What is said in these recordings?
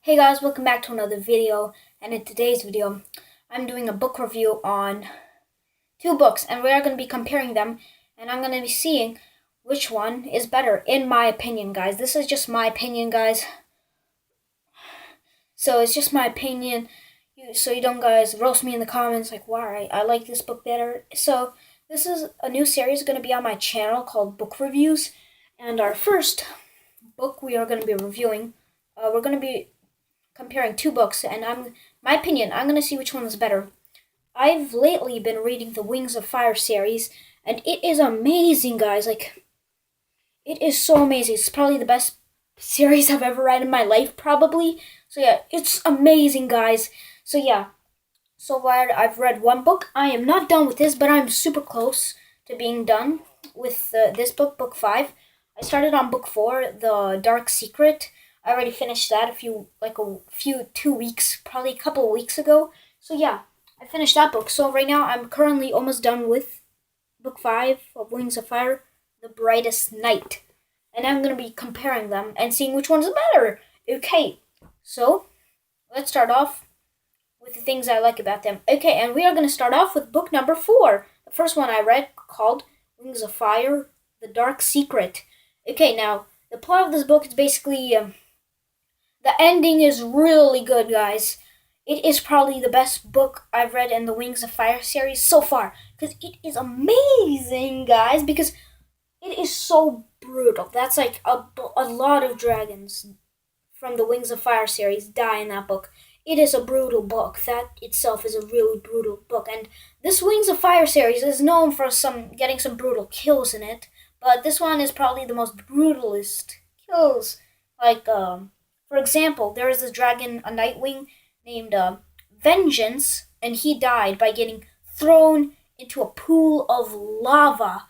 Hey guys, welcome back to another video, and in today's video, I'm doing a book review on two books, and we are going to be comparing them, and I'm going to be seeing which one is better, in my opinion, guys. This is just my opinion, guys. So it's just my opinion, so you don't, guys, roast me in the comments, like, why I like this book better. So this is a new series going to be on my channel called Book Reviews, and our first book we are going to be reviewing, we're going to be comparing two books, and my opinion, I'm gonna see which one is better. I've lately been reading the Wings of Fire series, and it is amazing, guys. Like, it is so amazing. It's probably the best series I've ever read in my life, probably. So yeah, it's amazing, guys. So yeah, so far I've read one book. I am not done with this, but I'm super close to being done with this book, book 5. I started on book 4, The Dark Secret. I already finished that 2 weeks, probably a couple of weeks ago. So yeah, I finished that book. So right now I'm currently almost done with book 5 of Wings of Fire, The Brightest Night. And I'm going to be comparing them and seeing which one's better. Okay, so let's start off with the things I like about them. Okay, and we are going to start off with book number 4. The first one I read, called Wings of Fire, The Dark Secret. Okay, now, the plot of this book is basically... the ending is really good, guys. It is probably the best book I've read in the Wings of Fire series so far. Because it is amazing, guys. Because it is so brutal. That's like a lot of dragons from the Wings of Fire series die in that book. It is a brutal book. That itself is a really brutal book. And this Wings of Fire series is known for getting some brutal kills in it. But this one is probably the most brutalist kills. For example, there is this dragon, a Nightwing, named Vengeance, and he died by getting thrown into a pool of lava.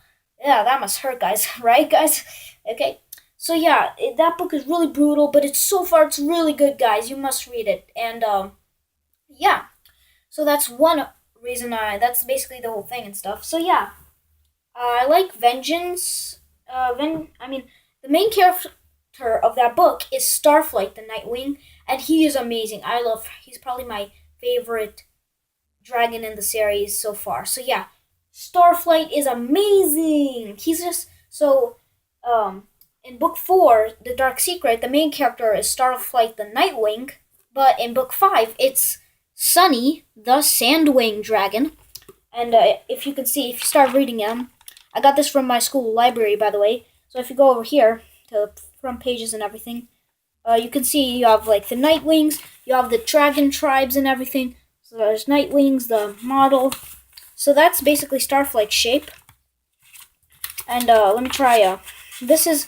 Yeah, that must hurt, guys, right, guys? Okay, so yeah, that book is really brutal, but it's really good, guys. You must read it, and yeah. So that's one reason that's basically the whole thing and stuff. So yeah, I like Vengeance. The main character of that book is Starflight the Nightwing, and he is amazing. He's probably my favorite dragon in the series so far. So yeah, Starflight is amazing. He's just in book 4, The Dark Secret, the main character is Starflight the Nightwing, but in book 5 it's Sunny the Sandwing dragon. And if you start reading them, I got this from my school library, by the way. So if you go over here to front pages and everything, you can see you have like the Nightwings, you have the dragon tribes and everything. So there's Nightwings, the model. So that's basically Starflight's shape. And let me try. This is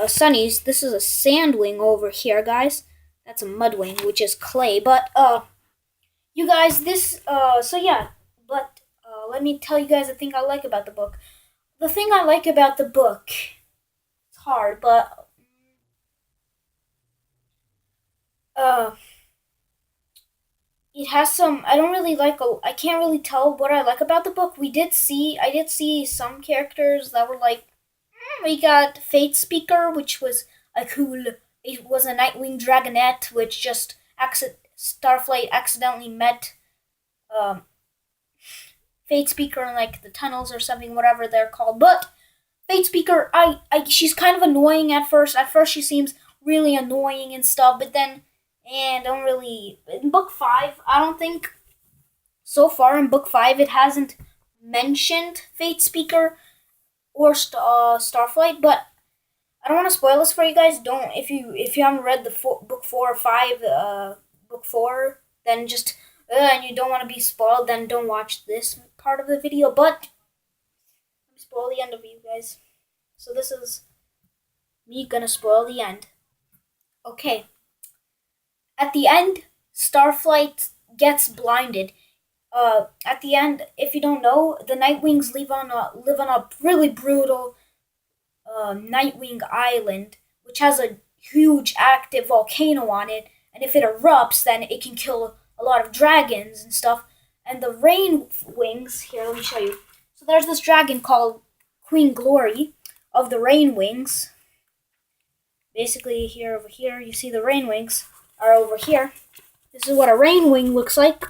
Sunny's. This is a Sandwing over here, guys. That's a Mudwing, which is clay. But you guys, so yeah. But let me tell you guys the thing I like about the book. The thing I like about the book, it's hard, but it has some. I don't really like. I can't really tell what I like about the book. I did see some characters that were like. We got Fate Speaker, which was a cool. It was a Nightwing Dragonette, which just Starflight accidentally met Fate Speaker in like the tunnels or something, whatever they're called. But Fate Speaker, she's kind of annoying at first. At first, she seems really annoying and stuff, but then, and don't really. In book 5, I don't think so far in book 5 it hasn't mentioned Fate Speaker or Starflight, but I don't want to spoil this for you guys. Don't if you haven't read the book 4 or 5, book 4, then just and you don't want to be spoiled, then don't watch this part of the video. But let me spoil the end of you guys. So this is me gonna spoil the end. Okay. At the end, Starflight gets blinded. At the end, if you don't know, the Nightwings live on a really brutal Nightwing Island, which has a huge active volcano on it. And if it erupts, then it can kill a lot of dragons and stuff. And the Rain Wings, here, let me show you. So there's this dragon called Queen Glory of the Rain Wings. Basically, over here, you see the Rain Wings. are over here. This is what a rain wing looks like.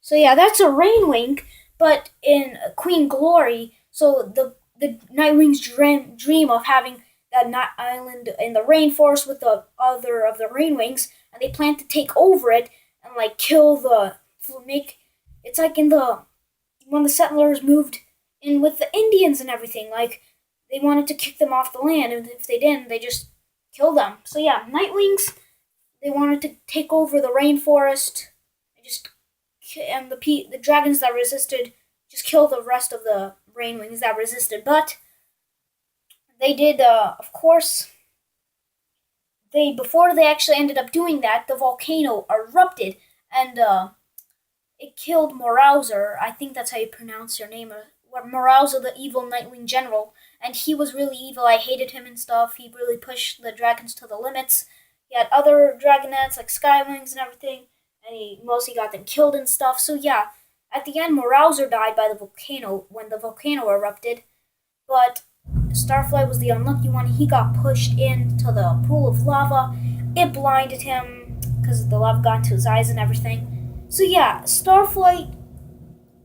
So yeah, that's a rain wing, but in Queen Glory, so the Nightwing's dream of having that island in the rainforest with the other of the rain wings, and they plan to take over it and like kill the make. It's like in the when the settlers moved in with the Indians and everything. Like they wanted to kick them off the land, and if they didn't, they just kill them. So yeah, Nightwings. They wanted to take over the rainforest and just and the dragons that resisted just kill the rest of the rain wings that resisted. But they did, of course. They before they actually ended up doing that, the volcano erupted and it killed Morauser. I think that's how you pronounce your name. Morauser, the evil Nightwing general, and he was really evil. I hated him and stuff. He really pushed the dragons to the limits. He had other dragonets like Skywings and everything, and he mostly got them killed and stuff. So yeah, at the end, Morauser died by the volcano when the volcano erupted. But Starflight was the unlucky one. He got pushed into the pool of lava. It blinded him because the lava got into his eyes and everything. So yeah, Starflight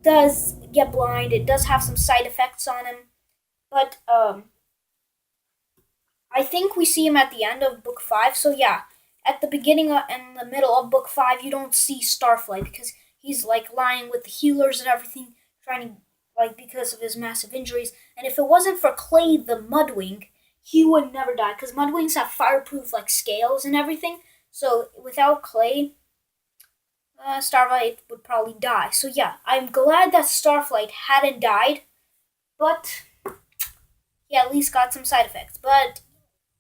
does get blind. It does have some side effects on him, but I think we see him at the end of book 5. So yeah, at the beginning and the middle of book 5, you don't see Starflight because he's like lying with the healers and everything, trying to like because of his massive injuries. And if it wasn't for Clay the Mudwing, he would never die because Mudwings have fireproof like scales and everything. So without Clay, Starflight would probably die. So yeah, I'm glad that Starflight hadn't died, but he at least got some side effects. But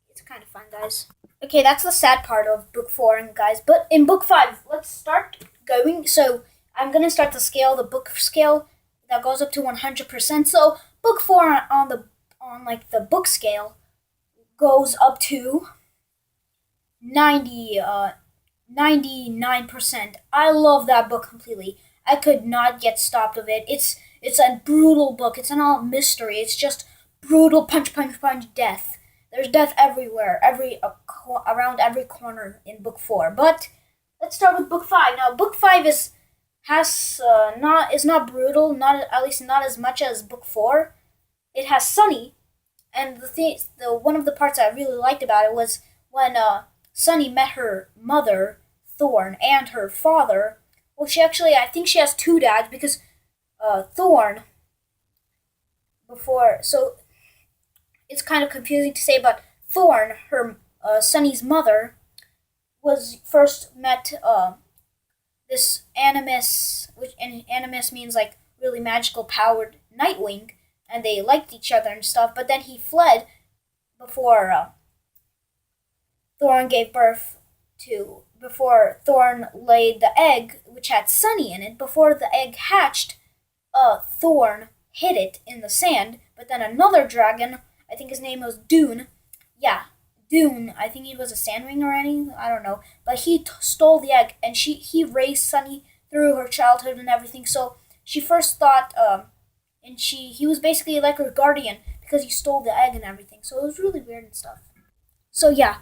it's kind of fun, guys. Okay, that's the sad part of book 4, guys. But in book 5, let's start going. So I'm gonna start the scale, the book scale that goes up to 100%. So book 4 on like the book scale goes up to 99%. I love that book completely. I could not get stopped of it. It's a brutal book. It's not all mystery. It's just brutal punch, punch, punch, death. There's death everywhere, around every corner in book 4. But let's start with book 5. Now, book 5 is not brutal, not at least not as much as book 4. It has Sunny, and the one of the parts I really liked about it was when Sunny met her mother, Thorn, and her father. Well, I think she has 2 dads because Thorn before. So it's kind of confusing to say, but Thorn, her Sunny's mother, was first met this Animus, which Animus means like really magical powered Nightwing, and they liked each other and stuff. But then he fled before Thorn gave birth to. Before Thorn laid the egg, which had Sunny in it. Before the egg hatched, Thorn hid it in the sand. But then another dragon, I think his name was Dune. Yeah, Dune. I think he was a Sandwing or anything. I don't know. But he stole the egg, and he raised Sunny through her childhood and everything. So she first thought, and he was basically like her guardian because he stole the egg and everything. So it was really weird and stuff. So yeah,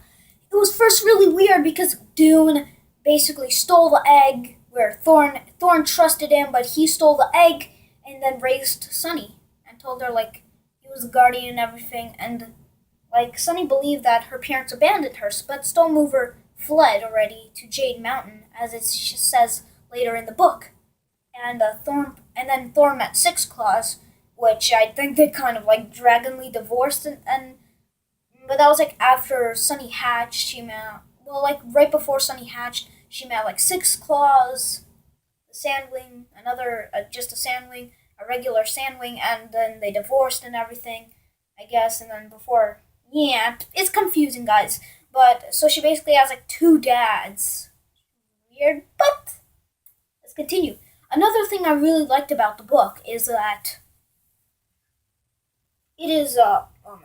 it was first really weird because Dune basically stole the egg where Thorn trusted him, but he stole the egg and then raised Sunny and told her like he was the guardian and everything. And like Sunny believed that her parents abandoned her, but Stonemover fled already to Jade Mountain, as it says later in the book. And then Thorn met Six Claws, which I think they kind of like dragonly divorced, and but that was like after Sunny hatched. She met like right before Sunny hatched. She met like Six Claws, the Sandwing, another just a Sandwing, a regular Sandwing, and then they divorced and everything, I guess. And then before, yeah, it's confusing, guys. But so she basically has like 2 dads. Weird, but let's continue. Another thing I really liked about the book is that it is oh my god.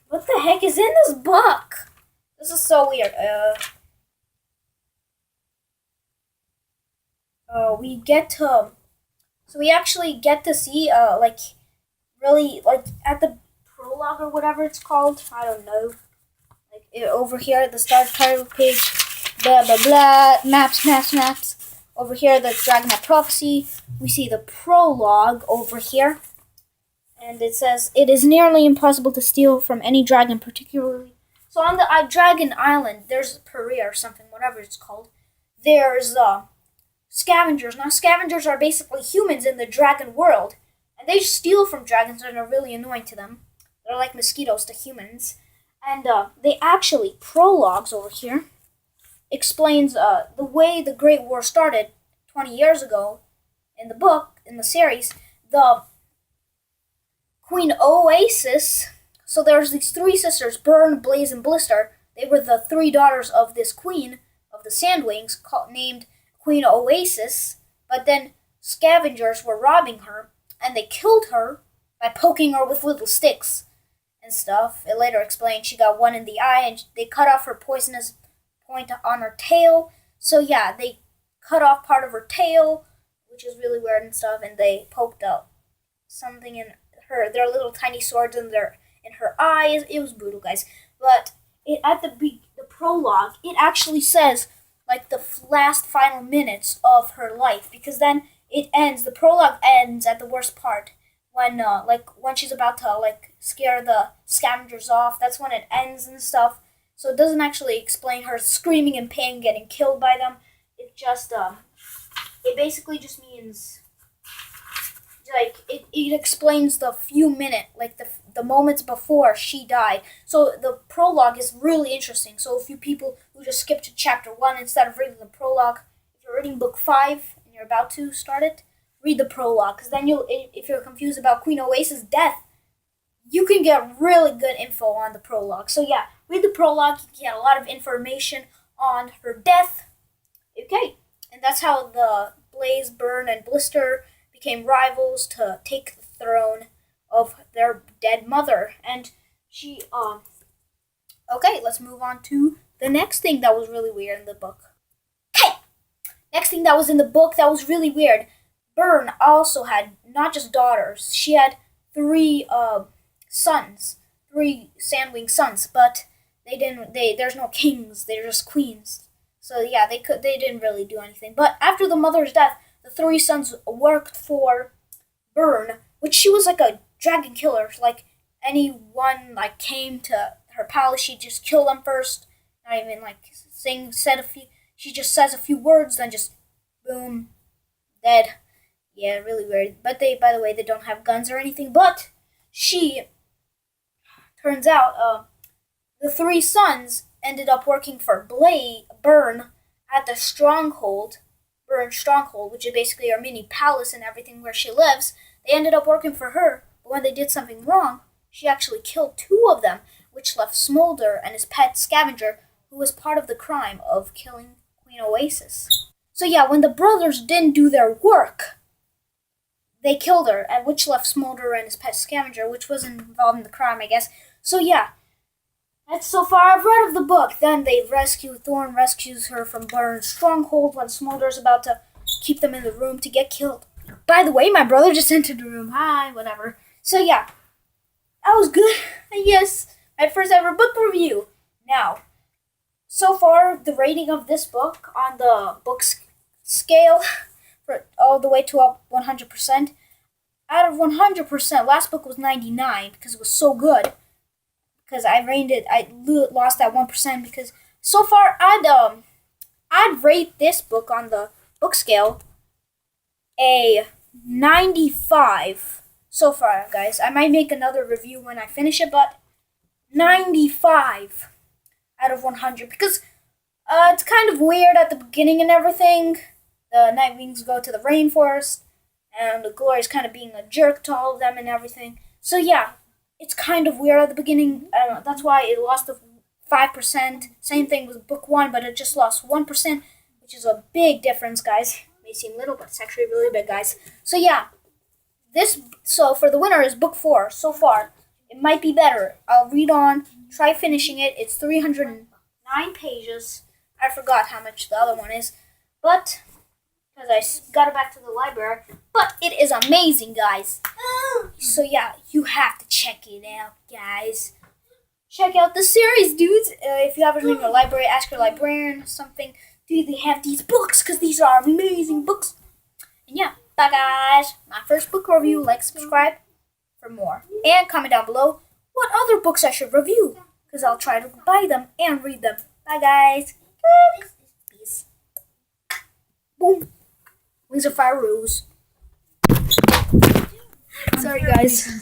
What the heck is in this book? This is so weird. We get to, so we actually get to see, like, really, like, at the whatever it's called. I don't know. Like over here, the start title page, blah blah blah, maps. Over here, the Dragonite Prophecy. We see the prologue over here, and it says it is nearly impossible to steal from any dragon, particularly. So on the Dragon Island, there's Perea or something, whatever it's called. There's scavengers. Now scavengers are basically humans in the dragon world, and they steal from dragons and are really annoying to them. They're like mosquitoes to humans. And they actually, prologues over here, explains the way the Great War started 20 years ago in the book, in the series. The Queen Oasis, so there's these three sisters, Burn, Blaze, and Blister. They were the three daughters of this queen of the Sandwings, named Queen Oasis, but then scavengers were robbing her, and they killed her by poking her with little sticks and stuff. It later explained she got one in the eye, and they cut off her poisonous point on her tail. So yeah, they cut off part of her tail, which is really weird and stuff, and they poked out something in their little tiny swords in her eyes. It was brutal, guys. But at the prologue, it actually says like the last final minutes of her life, because then it ends. The prologue ends at the worst part when when she's about to scare the scavengers off. That's when it ends and stuff. So it doesn't actually explain her screaming in pain, getting killed by them. It just it basically just means it explains the few minutes, the moments before she died. So the prologue is really interesting. So if you people who just skip to chapter 1 instead of reading the prologue, if you're reading book 5 and you're about to start it, read the prologue, because then if you're confused about Queen Oasis' death, you can get really good info on the prologue. So yeah, read the prologue. You can get a lot of information on her death. Okay, and that's how the Blaze, Burn, and Blister became rivals to take the throne of their dead mother. And she, okay, let's move on to the next thing that was really weird in the book. Okay, next thing that was in the book that was really weird. Burn also had not just daughters, she had 3 sons, 3 Sandwing sons, but there's no kings, they're just queens. So yeah, they didn't really do anything. But after the mother's death, the 3 sons worked for Burn, which she was like a dragon killer. Like anyone came to her palace, she'd just kill them first. Not even she just says a few words, then just boom, dead. Yeah, really weird. But by the way, they don't have guns or anything. But she turns out the 3 sons ended up working for Burn at the Stronghold. Burn Stronghold, which is basically her mini palace and everything where she lives. They ended up working for her, but when they did something wrong, she actually killed 2 of them, which left Smolder and his pet Scavenger, who was part of the crime of killing Queen Oasis. So yeah, when the brothers didn't do their work, they killed her, and which left Smolder and his pet Scavenger, which was involved in the crime, I guess. So yeah, that's so far I've read of the book. Then Thorn rescues her from Burn's stronghold when Smolder's about to keep them in the room to get killed. By the way, my brother just entered the room. Hi, whatever. So yeah, that was good. Yes, my first ever book review. Now, so far, the rating of this book on the book scale, for all the way to up 100%. Out of 100%, last book was 99 because it was so good. Because I lost that 1% because so far I'd rate this book on the book scale a 95 so far, guys. I might make another review when I finish it, but 95 out of 100 because it's kind of weird at the beginning and everything. The Nightwings go to the rainforest, and the Glory's kind of being a jerk to all of them and everything. So yeah, it's kind of weird at the beginning. That's why it lost the 5%. Same thing with book 1, but it just lost 1%, which is a big difference, guys. It may seem little, but it's actually really big, guys. So yeah, so for the winner is book 4 so far. It might be better. I'll read on, try finishing it. It's 309 pages. I forgot how much the other one is, but because got it back to the library. But it is amazing, guys. So yeah, you have to check it out, guys. Check out the series, dudes. If you haven't been to a library, ask your librarian or something. Do they have these books? Because these are amazing books. And yeah, bye guys. My first book review. Like, subscribe for more. And comment down below what other books I should review. Because I'll try to buy them and read them. Bye guys. Peace. Boom. Wings of Fire Rose. Sorry guys.